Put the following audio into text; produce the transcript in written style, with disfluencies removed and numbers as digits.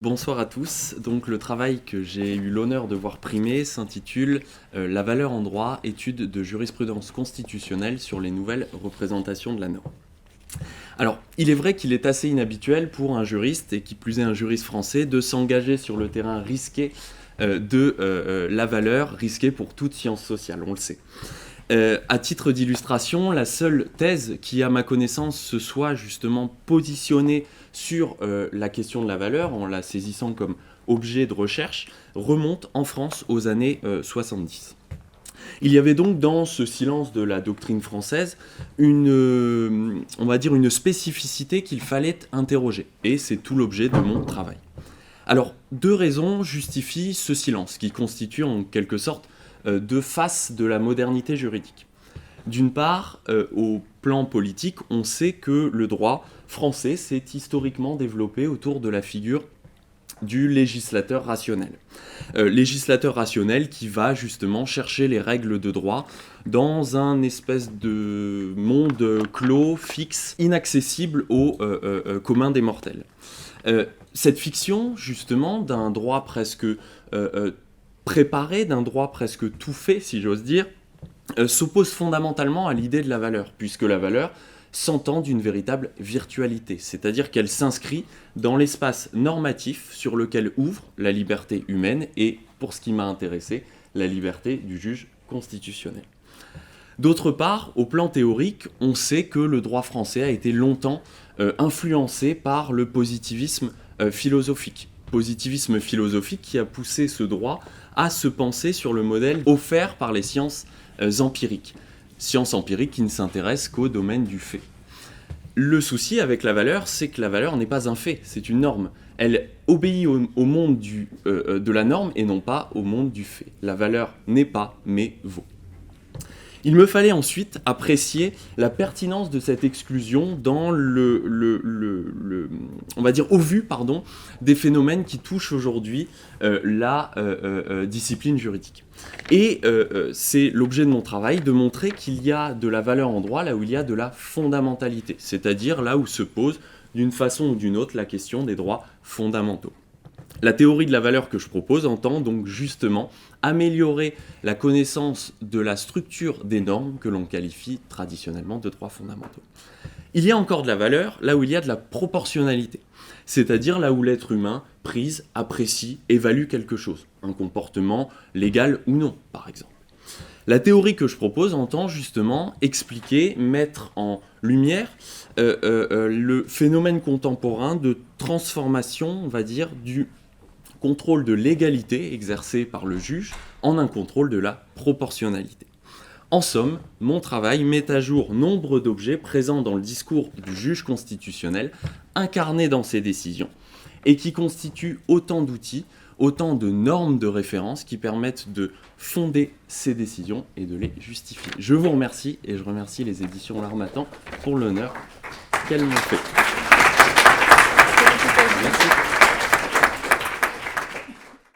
Bonsoir à tous. Donc le travail que j'ai eu l'honneur de voir primer s'intitule La valeur en droit, étude de jurisprudence constitutionnelle sur les nouvelles représentations de la norme. Alors, il est vrai qu'il est assez inhabituel pour un juriste, et qui plus est un juriste français, de s'engager sur le terrain risqué de la valeur, risqué pour toute science sociale, on le sait. À titre d'illustration, la seule thèse qui, à ma connaissance, se soit justement positionnée sur la question de la valeur, en la saisissant comme objet de recherche, remonte en France aux années 70. Il y avait donc dans ce silence de la doctrine française on va dire une spécificité qu'il fallait interroger, et c'est tout l'objet de mon travail. Alors, deux raisons justifient ce silence, qui constitue en quelque sorte deux faces de la modernité juridique. D'une part, au plan politique, on sait que le droit français s'est historiquement développé autour de la figure du législateur rationnel. Législateur rationnel qui va justement chercher les règles de droit dans un espèce de monde clos, fixe, inaccessible au commun des mortels. Cette fiction, justement, d'un droit presque préparé, d'un droit presque tout fait, si j'ose dire, s'oppose fondamentalement à l'idée de la valeur, puisque la valeur s'entend d'une véritable virtualité, c'est-à-dire qu'elle s'inscrit dans l'espace normatif sur lequel ouvre la liberté humaine et, pour ce qui m'a intéressé, la liberté du juge constitutionnel. D'autre part, au plan théorique, on sait que le droit français a été longtemps influencé par le positivisme philosophique. Positivisme philosophique qui a poussé ce droit à se penser sur le modèle offert par les sciences empiriques. Sciences empiriques qui ne s'intéressent qu'au domaine du fait. Le souci avec la valeur, c'est que la valeur n'est pas un fait, c'est une norme. Elle obéit au monde de la norme et non pas au monde du fait. La valeur n'est pas, mais vaut. Il me fallait ensuite apprécier la pertinence de cette exclusion dans on va dire, au vu, des phénomènes qui touchent aujourd'hui la discipline juridique. Et c'est l'objet de mon travail de montrer qu'il y a de la valeur en droit là où il y a de la fondamentalité, c'est-à-dire là où se pose d'une façon ou d'une autre la question des droits fondamentaux. La théorie de la valeur que je propose entend donc justement améliorer la connaissance de la structure des normes que l'on qualifie traditionnellement de droits fondamentaux. Il y a encore de la valeur là où il y a de la proportionnalité, c'est-à-dire là où l'être humain prise, apprécie, évalue quelque chose, un comportement légal ou non, par exemple. La théorie que je propose entend justement expliquer, mettre en lumière le phénomène contemporain de transformation, on va dire, du contrôle de l'égalité exercé par le juge en un contrôle de la proportionnalité. En somme, mon travail met à jour nombre d'objets présents dans le discours du juge constitutionnel, incarnés dans ses décisions, et qui constituent autant d'outils, autant de normes de référence qui permettent de fonder ces décisions et de les justifier. Je vous remercie et je remercie les éditions L'Harmattan pour l'honneur qu'elles m'ont fait.